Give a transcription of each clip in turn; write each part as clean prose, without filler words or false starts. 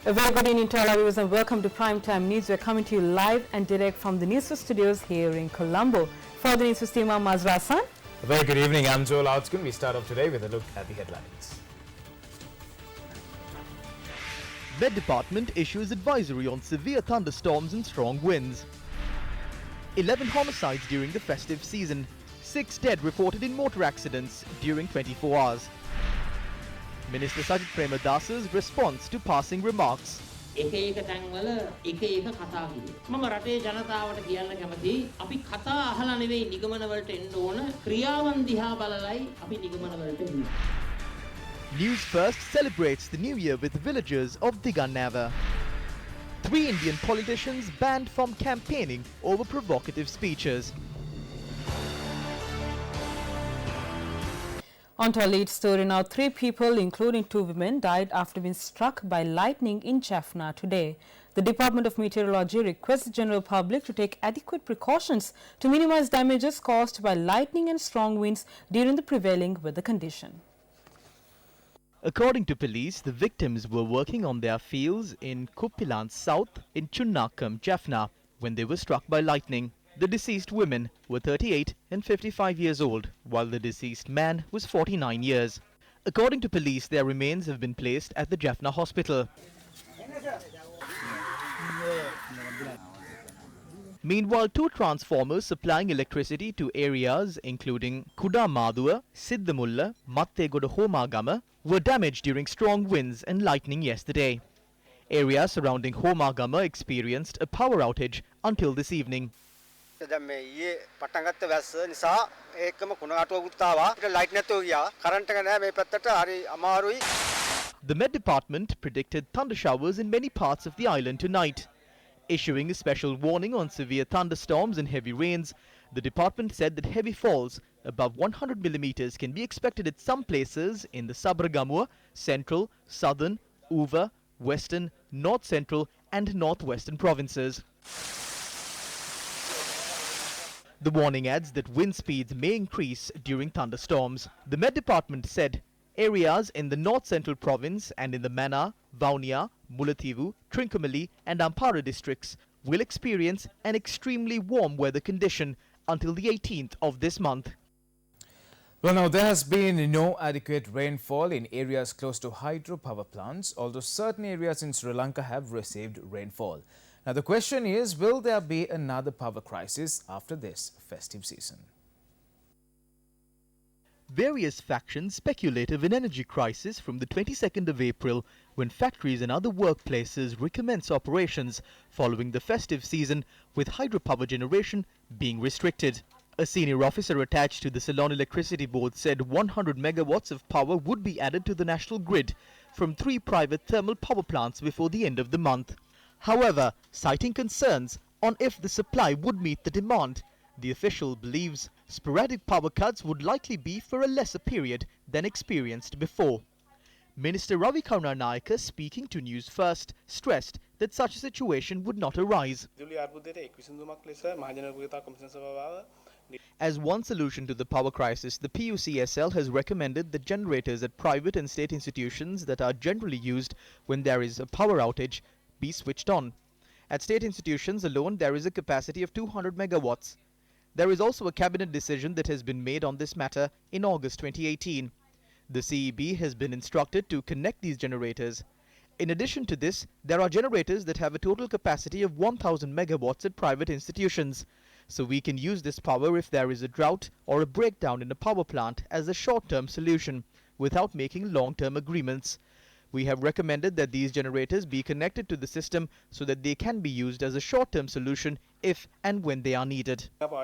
A very good evening to all our viewers and welcome to Primetime News. We're coming to you live and direct from the Newsfirst studios here in Colombo. For the Newsfirst team, I'm Mazra Hassan. A very good evening. I'm Joel Outskin. We start off today with a look at the headlines. Met Department issues advisory on severe thunderstorms and strong winds. 11 homicides during the festive season. 6 dead reported in motor accidents during 24 hours. Minister Sajid Premadas's response to passing remarks. එක එක තැන්වල එක එක කතා කිව්වා. මම රටේ ජනතාවට කියන්න කැමතියි අපි කතා අහලා නෙවෙයි නිගමන වලට එන්න ඕන ක්‍රියාවන් දිහා බලලයි අපි නිගමන වලට එන්නේ. Newsfirst celebrates the new year with villagers of Digannava. 3 Indian politicians banned from campaigning over provocative speeches. On to our lead story now. 3 people, including 2 women, died after being struck by lightning in Jaffna today. The Department of Meteorology requests the general public to take adequate precautions to minimize damages caused by lightning and strong winds during the prevailing weather condition. According to police, the victims were working on their fields in Kuppilan South in Chunnakam, Jaffna, when they were struck by lightning. The deceased women were 38 and 55 years old, while the deceased man was 49 years. According to police, their remains have been placed at the Jaffna hospital. Meanwhile, 2 transformers supplying electricity to areas including Kuda Madua, Siddhamulla, Mattegoda Homagama were damaged during strong winds and lightning yesterday. Areas surrounding Homagama experienced a power outage until this evening. දැන් මේ ඊයේ පටන් ගත්ත වැස්ස නිසා ඒකම කුණාටුවකුත් ආවා. ඒක ලයිට් නැතුව ගියා. කරන්ට් එක නැහැ මේ පැත්තට හරි අමාරුයි. The Met Department predicted thunder showers in many parts of the island tonight. Issuing a special warning on severe thunderstorms and heavy rains, the department said that heavy falls above 100 millimeters can be expected at some places in the Sabragamua, central, southern, Uva, western, north central and northwestern provinces. The warning adds that wind speeds may increase during thunderstorms. The Met Department said areas in the North Central Province and in the Mana, Vaunia, Mullaitivu, Trincomalee and Ampara districts will experience an extremely warm weather condition until the 18th of this month. Well, now there has been no adequate rainfall in areas close to hydropower plants, although certain areas in Sri Lanka have received rainfall. Now the question is, will there be another power crisis after this festive season? Various factions speculate of an energy crisis from the 22nd of April when factories and other workplaces recommence operations following the festive season, with hydropower generation being restricted. A senior officer attached to the Ceylon Electricity Board said 100 megawatts of power would be added to the national grid from 3 private thermal power plants before the end of the month. However, citing concerns on if the supply would meet the demand, the official believes sporadic power cuts would likely be for a lesser period than experienced before. Minister Ravi Karunanayake, speaking to Newsfirst, stressed that such a situation would not arise. As one solution to the power crisis, the PUCSL has recommended that generators at private and state institutions that are generally used when there is a power outage be switched on. At state institutions alone, there is a capacity of 200 megawatts. There is also a cabinet decision that has been made on this matter in August 2018. The CEB has been instructed to connect these generators. In addition to this, there are generators that have a total capacity of 1000 megawatts at private institutions. So we can use this power if there is a drought or a breakdown in a power plant as a short-term solution without making long-term agreements. We have recommended that these generators be connected to the system so that they can be used as a short-term solution if and when they are needed. We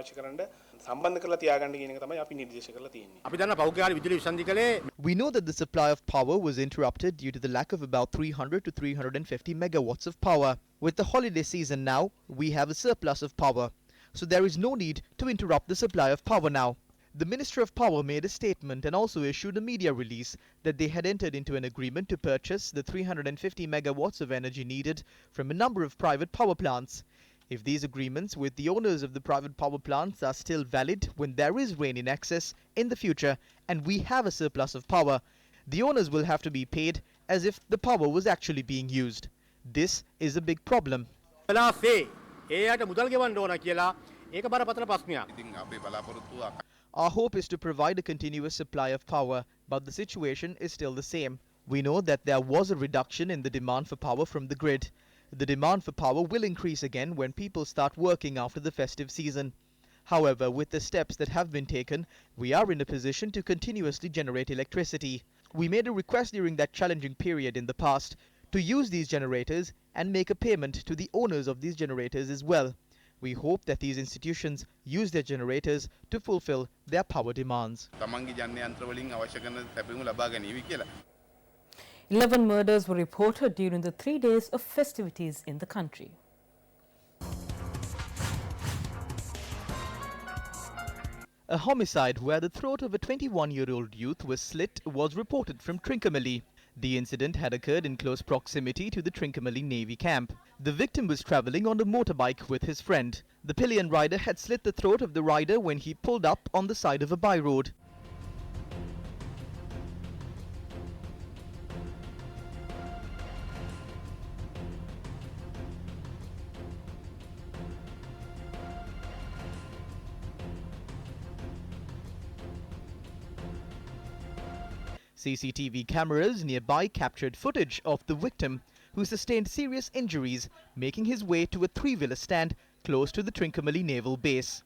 know that the supply of power was interrupted due to the lack of about 300 to 350 megawatts of power. With the holiday season now, we have a surplus of power, so there is no need to interrupt the supply of power now. The Minister of Power made a statement and also issued a media release that they had entered into an agreement to purchase the 350 megawatts of energy needed from a number of private power plants. If these agreements with the owners of the private power plants are still valid when there is rain in excess in the future and we have a surplus of power, the owners will have to be paid as if the power was actually being used. This is a big problem. Our hope is to provide a continuous supply of power, but the situation is still the same. We know that there was a reduction in the demand for power from the grid. The demand for power will increase again when people start working after the festive season. However, with the steps that have been taken, we are in a position to continuously generate electricity. We made a request during that challenging period in the past to use these generators and make a payment to the owners of these generators as well. We hope that these institutions use their generators to fulfill their power demands. 11 murders were reported during the 3 days of festivities in the country. A homicide where the throat of a 21-year-old youth was slit was reported from Trincomalee. The incident had occurred in close proximity to the Trincomalee Navy camp. The victim was travelling on a motorbike with his friend. The pillion rider had slit the throat of the rider when he pulled up on the side of a byroad. CCTV cameras nearby captured footage of the victim, who sustained serious injuries, making his way to a three-wheeler stand close to the Trincomalee Naval Base.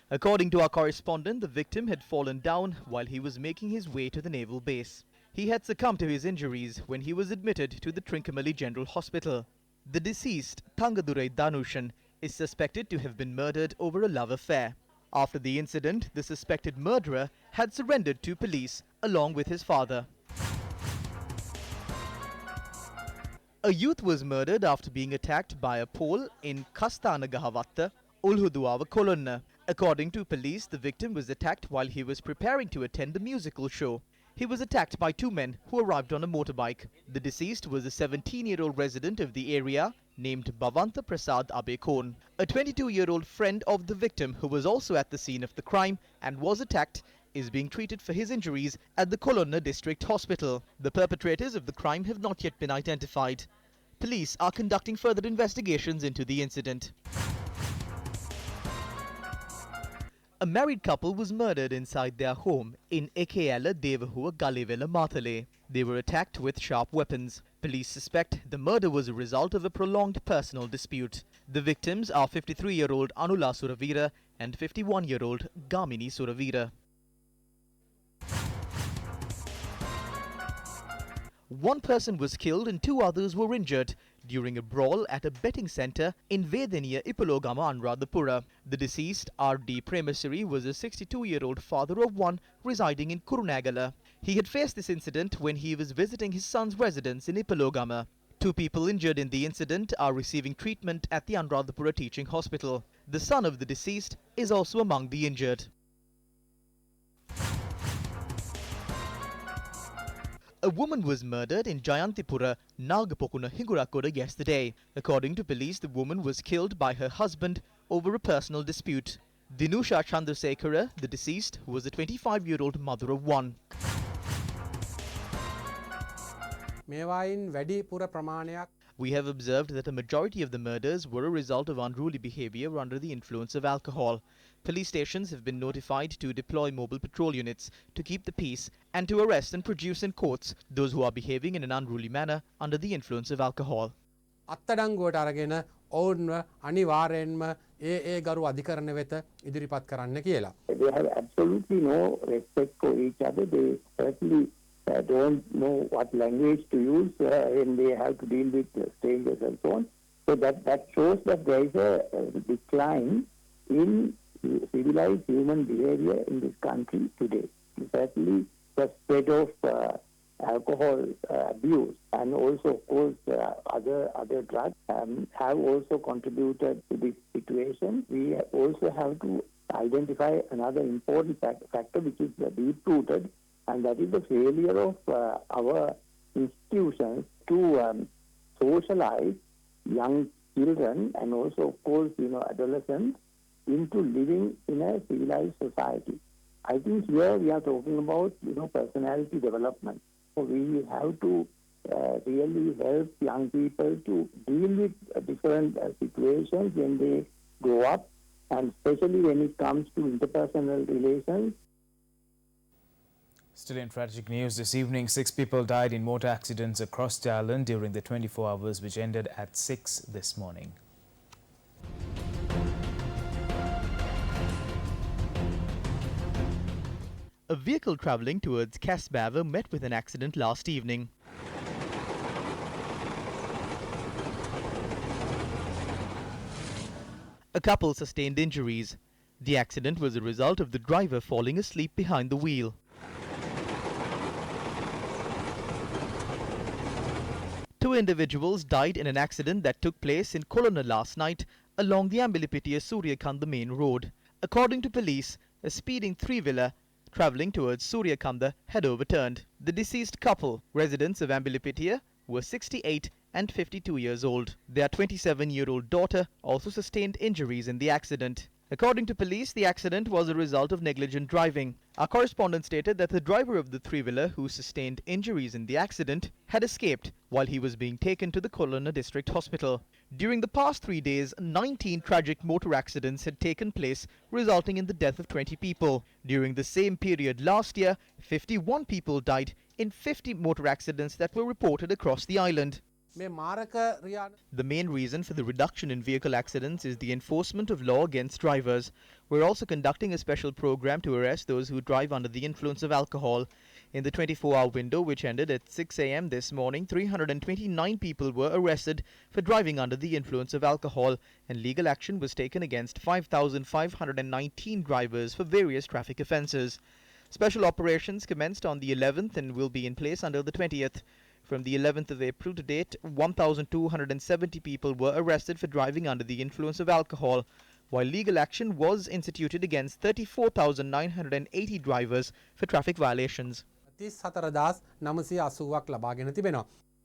According to our correspondent, the victim had fallen down while he was making his way to the naval base. He had succumbed to his injuries when he was admitted to the Trincomalee General Hospital. The deceased, Thangadurai Danushan, is suspected to have been murdered over a love affair. After the incident, the suspected murderer had surrendered to police along with his father. A youth was murdered after being attacked by a pole in Kastanagahavatta, Ulhuduava Kolonna. According to police, the victim was attacked while he was preparing to attend a musical show. He was attacked by two men who arrived on a motorbike. The deceased was a 17-year-old resident of the area named Bhavanta Prasad Abekon. A 22-year-old friend of the victim, who was also at the scene of the crime and was attacked, is being treated for his injuries at the Kolonna District Hospital. The perpetrators of the crime have not yet been identified. Police are conducting further investigations into the incident. A married couple was murdered inside their home in Ekeyala Devahua Galivela Mathale. They were attacked with sharp weapons. Police suspect the murder was a result of a prolonged personal dispute. The victims are 53-year-old Anula Suravira and 51-year-old Gamini Suravira. One person was killed and two others were injured during a brawl at a betting centre in Vedaniya Ipologama, Anuradhapura. The deceased, R.D. Premasuri, was a 62-year-old father of one residing in Kurunagala. He had faced this incident when he was visiting his son's residence in Ipologama. Two people injured in the incident are receiving treatment at the Anuradhapura Teaching Hospital. The son of the deceased is also among the injured. A woman was murdered in Jayantipura, Nagapokuna, Hingurakoda yesterday. According to police, the woman was killed by her husband over a personal dispute. Dinusha Chandrasekhara, the deceased, was a 25-year-old mother of one. We have observed that a majority of the murders were a result of unruly behavior under the influence of alcohol. Police stations have been notified to deploy mobile patrol units to keep the peace and to arrest and produce in courts those who are behaving in an unruly manner under the influence of alcohol. අත්තඩංගුවට අරගෙන ඔවුන්ව අනිවාර්යෙන්ම ඒ ගරු අධිකරණ වෙත ඉදිරිපත් කරන්න කියලා. They have absolutely no respect for each other. They certainly don't know what language to use when they have to deal with strangers and so on. So that shows that there is a decline in civilized human behavior in this country today. Certainly, the spread of alcohol abuse and also, of course, other drugs have also contributed to this situation. We also have to identify another important factor, which is deep-rooted, and that is the failure of our institutions to socialize young children and also, of course, adolescents into living in a civilized society. I think here we are talking about, personality development. So we have to really help young people to deal with different situations when they grow up, and especially when it comes to interpersonal relations. Still in tragic news this evening, 6 people died in motor accidents across the island during the 24 hours which ended at 6 this morning. A vehicle travelling towards Casbah met with an accident last evening. A couple sustained injuries. The accident was a result of the driver falling asleep behind the wheel. Two individuals died in an accident that took place in Kolona last night along the Ambilipitiya-Suryakanda main road. According to police, a speeding three-wheeler travelling towards Suryakanda had overturned. The deceased couple, residents of Ambilipitiya, were 68 and 52 years old. Their 27-year-old daughter also sustained injuries in the accident. According to police, the accident was a result of negligent driving. Our correspondent stated that the driver of the three-wheeler who sustained injuries in the accident had escaped while he was being taken to the Kolona District Hospital. During the past 3 days, 19 tragic motor accidents had taken place, resulting in the death of 20 people. During the same period last year, 51 people died in 50 motor accidents that were reported across the island. The main reason for the reduction in vehicle accidents is the enforcement of law against drivers. We're also conducting a special program to arrest those who drive under the influence of alcohol. In the 24-hour window, which ended at 6 a.m. this morning, 329 people were arrested for driving under the influence of alcohol, and legal action was taken against 5,519 drivers for various traffic offences. Special operations commenced on the 11th and will be in place until the 20th. From the 11th of April to date, 1,270 people were arrested for driving under the influence of alcohol, while legal action was instituted against 34,980 drivers for traffic violations.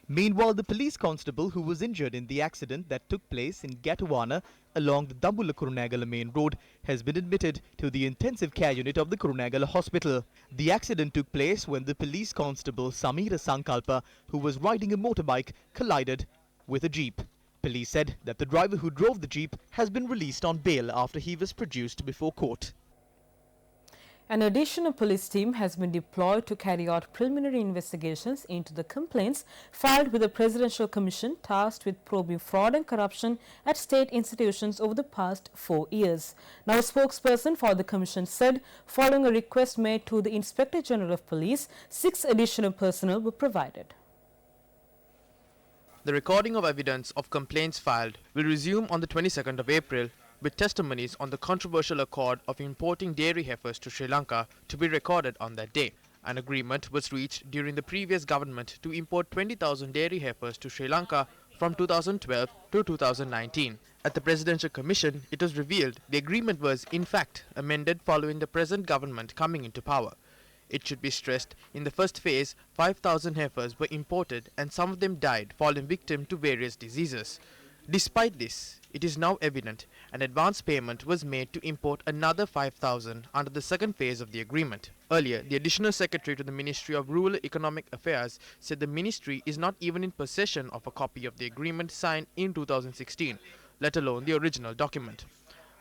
Meanwhile, the police constable who was injured in the accident that took place in Gatuwana along the Dambulla-Kurunegala main road has been admitted to the intensive care unit of the Kurunegala hospital. The accident took place when the police constable Samira Sankalpa, who was riding a motorbike, collided with a jeep. Police said that the driver who drove the jeep has been released on bail after he was produced before court. An additional police team has been deployed to carry out preliminary investigations into the complaints filed with the Presidential Commission tasked with probing fraud and corruption at state institutions over the past 4 years. Now, a spokesperson for the Commission said, following a request made to the Inspector General of Police, 6 additional personnel were provided. The recording of evidence of complaints filed will resume on the 22nd of April, with testimonies on the controversial accord of importing dairy heifers to Sri Lanka to be recorded on that day. An agreement was reached during the previous government to import 20,000 dairy heifers to Sri Lanka from 2012 to 2019. At the Presidential Commission, it was revealed the agreement was, in fact, amended following the present government coming into power. It should be stressed, in the first phase, 5,000 heifers were imported and some of them died, falling victim to various diseases. Despite this, it is now evident an advance payment was made to import another 5,000 under the second phase of the agreement. Earlier, the Additional Secretary to the Ministry of Rural Economic Affairs said the ministry is not even in possession of a copy of the agreement signed in 2016, let alone the original document.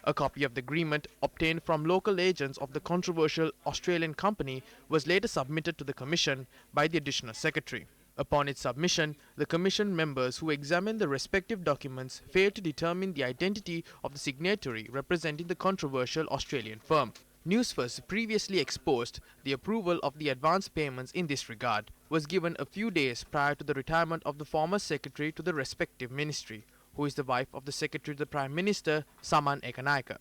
A copy of the agreement obtained from local agents of the controversial Australian company was later submitted to the Commission by the Additional Secretary. Upon its submission, the Commission members who examined the respective documents failed to determine the identity of the signatory representing the controversial Australian firm. Newsfirst previously exposed the approval of the advance payments in this regard was given a few days prior to the retirement of the former secretary to the respective ministry, who is the wife of the Secretary to the Prime Minister, Saman Ekanaika.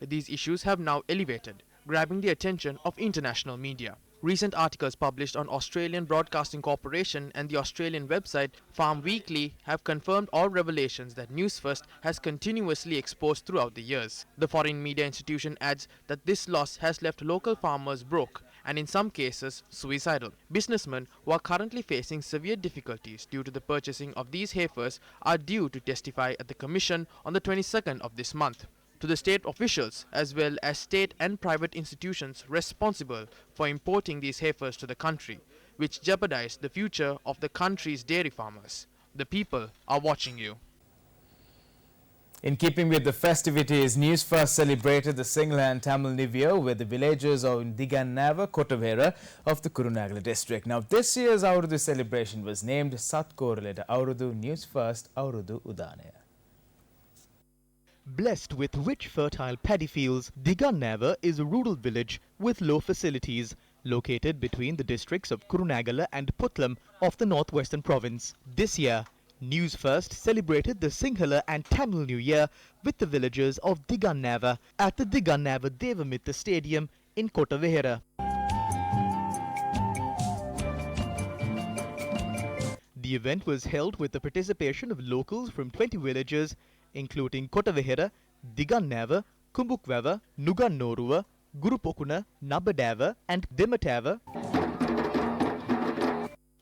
These issues have now elevated, grabbing the attention of international media. Recent articles published on Australian Broadcasting Corporation and the Australian website Farm Weekly have confirmed all revelations that Newsfirst has continuously exposed throughout the years. The foreign media institution adds that this loss has left local farmers broke and in some cases suicidal. Businessmen who are currently facing severe difficulties due to the purchasing of these heifers are due to testify at the Commission on the 22nd of this month. To the state officials as well as state and private institutions responsible for importing these heifers to the country, which jeopardize the future of the country's dairy farmers. The people are watching you. In keeping with the festivities, Newsfirst celebrated the Sinhala and Tamil New Year with the villagers of Digannava, Kotavera of the Kurunegala district. Now, this year's Aurudu celebration was named Satkoraleta Aurudu Newsfirst Aurudu Udanaya. Blessed with rich fertile paddy fields, Digannava is a rural village with low facilities, located between the districts of Kurunegala and Puttlam of the northwestern province. This year, Newsfirst celebrated the Sinhala and Tamil New Year with the villagers of Digannava at the Digannava Devamitta Stadium in Kotavehera. The event was held with the participation of locals from 20 villages including Kotavehera, Digannava, Kumbukweva, Nugannoruva, Gurupokuna, Nabadava and Dematava.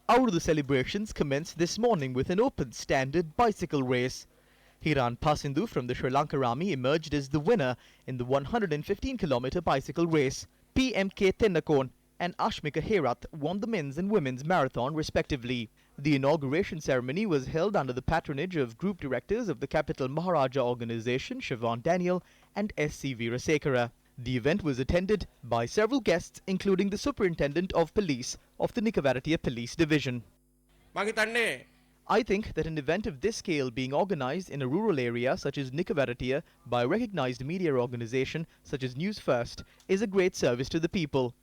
Aurudu celebrations commenced this morning with an open standard bicycle race. Hiran Pasindu from the Sri Lanka Army emerged as the winner in the 115-kilometer bicycle race. PMK Tennakon and Ashmika Herath won the men's and women's marathon respectively. The inauguration ceremony was held under the patronage of Group Directors of the Capital Maharaja Organization, Siobhan Daniel and SC Veerasekara. The event was attended by several guests including the Superintendent of Police of the Nikavarattiya Police Division. I think that an event of this scale being organized in a rural area such as Nikavarattiya by a recognized media organization such as Newsfirst is a great service to the people.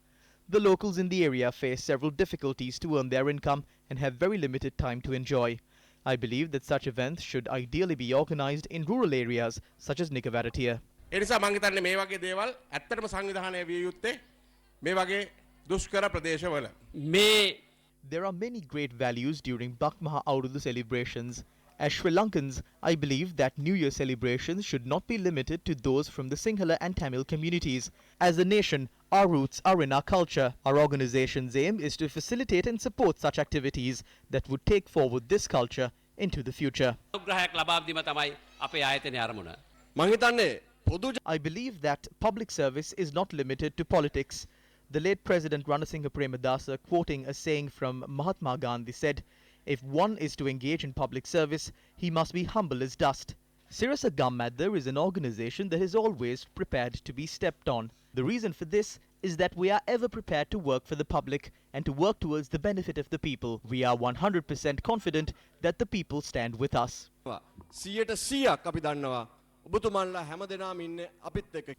The locals in the area face several difficulties to earn their income and have very limited time to enjoy. I believe that such events should ideally be organized in rural areas such as Nikavarattiya. There are many great values during Bakmaha Aurudu celebrations. As Sri Lankans, I believe that New Year celebrations should not be limited to those from the Sinhala and Tamil communities. As a nation, our roots are in our culture. Our organization's aim is to facilitate and support such activities that would take forward this culture into the future. I believe that public service is not limited to politics. The late President Ranasinghe Premadasa, quoting a saying from Mahatma Gandhi, said, "If one is to engage in public service, he must be humble as dust." Sirasa Gammadar is an organization that is always prepared to be stepped on. The reason for this is that we are ever prepared to work for the public and to work towards the benefit of the people. We are 100% confident that the people stand with us.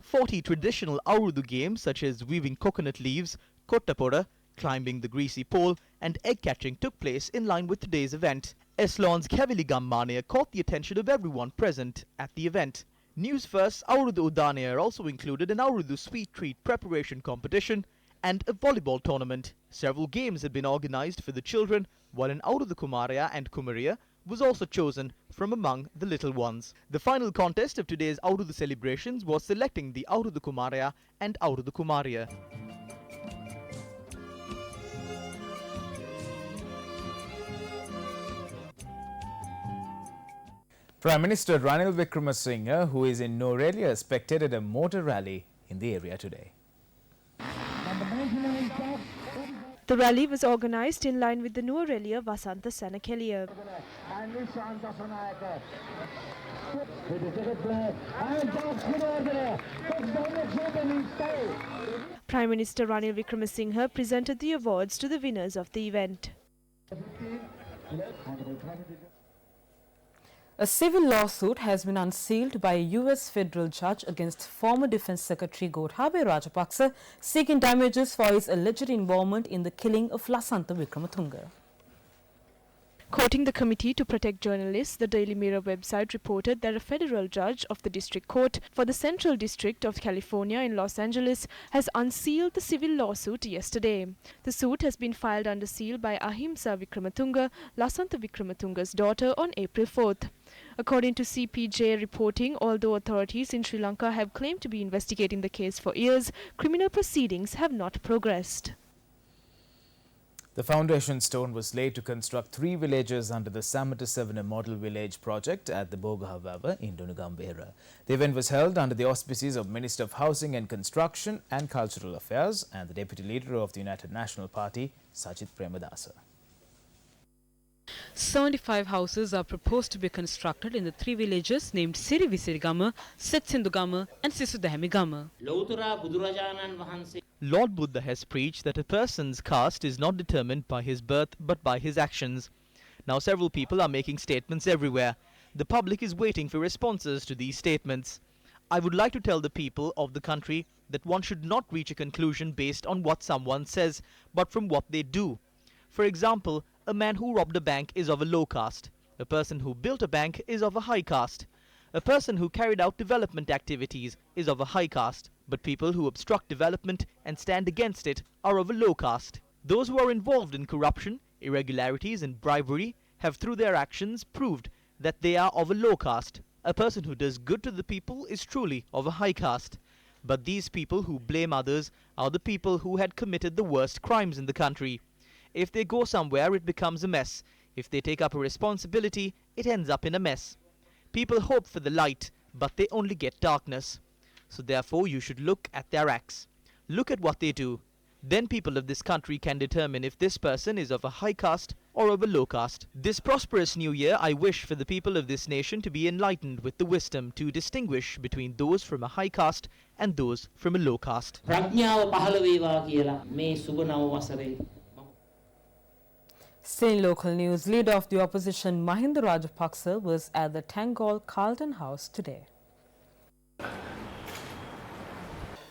40 traditional Aurudu games such as weaving coconut leaves, kottapora, climbing the greasy pole and egg catching took place in line with today's event. Eslon's Kaviligam Mania caught the attention of everyone present at the event. Newsfirst Aurudu Udanaya also included an Aurudu sweet treat preparation competition and a volleyball tournament. Several games had been organized for the children, while an Aurudu Kumaraya and Kumariya was also chosen from among the little ones. The final contest of today's Aurudu celebrations was selecting the Aurudu Kumaraya and Aurudu Kumariya. Prime Minister Ranil Wickremesinghe, who is in Norelia, spectated a motor rally in the area today. The rally was organised in line with the Nuwarelia Vasanta Sanakeliya. Prime Minister Ranil Wickremesinghe presented the awards to the winners of the event. A civil lawsuit has been unsealed by a U.S. federal judge against former Defense Secretary Gotabaya Rajapaksa, seeking damages for his alleged involvement in the killing of Lasantha Wickrematunge. Quoting the Committee to Protect Journalists, the Daily Mirror website reported that a federal judge of the District Court for the Central District of California in Los Angeles has unsealed the civil lawsuit yesterday. The suit has been filed under seal by Ahimsa Wickrematunge, Lasantha Wickrematunge's daughter, on April 4th. According to CPJ reporting, although authorities in Sri Lanka have claimed to be investigating the case for years, criminal proceedings have not progressed. The foundation stone was laid to construct 3 villages under the Samatha Model Village project at the Bogahavawa in Dunugambera. The event was held under the auspices of Minister of Housing and Construction and Cultural Affairs and the Deputy Leader of the United National Party, Sajith Premadasa. 75 houses are proposed to be constructed in the 3 villages named Sirivisirigama, Setsindugama and Sisudahemigama. Lord Buddha has preached that a person's caste is not determined by his birth but by his actions. Now several people are making statements everywhere. The public is waiting for responses to these statements. I would like to tell the people of the country that one should not reach a conclusion based on what someone says, but from what they do. For example, a man who robbed a bank is of a low caste. A person who built a bank is of a high caste. A person who carried out development activities is of a high caste. But people who obstruct development and stand against it are of a low caste. Those who are involved in corruption, irregularities and bribery have through their actions proved that they are of a low caste. A person who does good to the people is truly of a high caste. But these people who blame others are the people who had committed the worst crimes in the country. If they go somewhere, it becomes a mess. If they take up a responsibility, it ends up in a mess. People hope for the light, but they only get darkness. So therefore you should look at their acts. Look at what they do. Then people of this country can determine if this person is of a high caste or of a low caste. This prosperous new year, I wish for the people of this nation to be enlightened with the wisdom to distinguish between those from a high caste and those from a low caste. Still in local news, leader of the opposition Mahinda Rajapaksa was at the Tangol Carlton House today.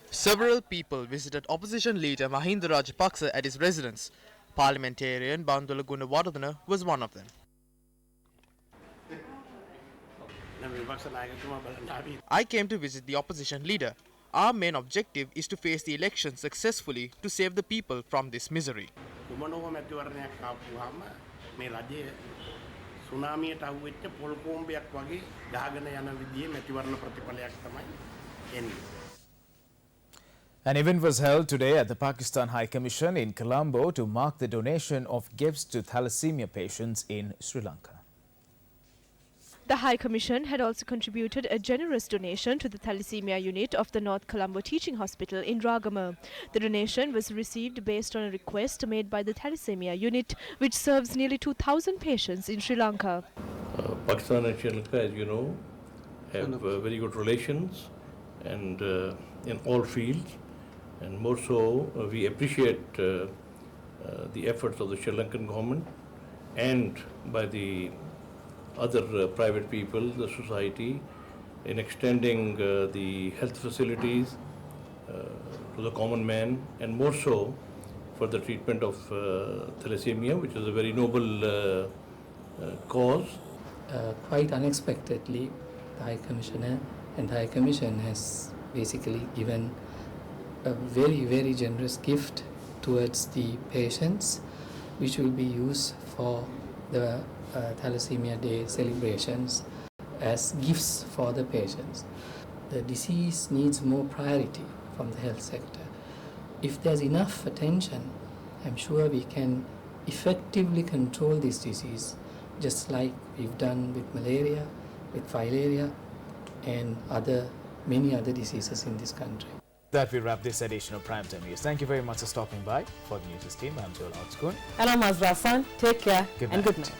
Several people visited opposition leader Mahinda Rajapaksa at his residence. Parliamentarian Bandula Gunawardana was one of them. I came to visit the opposition leader. Our main objective is to face the election successfully to save the people from this misery. An event was held today at the Pakistan High Commission in Colombo to mark the donation of gifts to thalassemia patients in Sri Lanka. The High Commission had also contributed a generous donation to the thalassemia unit of the North Colombo Teaching Hospital in Ragama. The donation was received based on a request made by the thalassemia unit, which serves nearly 2,000 patients in Sri Lanka. Pakistan and Sri Lanka, as you know, have very good relations and in all fields. And more so, we appreciate the efforts of the Sri Lankan government and by the other private people, the society, in extending the health facilities to the common man, and more so for the treatment of thalassemia, which is a very noble cause. Quite unexpectedly, the High Commissioner and the High Commission has basically given a very, very generous gift towards the patients, which will be used for the Thalassemia Day celebrations as gifts for the patients. The disease needs more priority from the health sector. If there's enough attention, I'm sure we can effectively control this disease, just like we've done with malaria, with filaria, and many other diseases in this country. That we wrap this edition of Primetime News. Thank you very much for stopping by. For the news team, I'm Joel Outskun. And I'm Azra San. Take care and good night.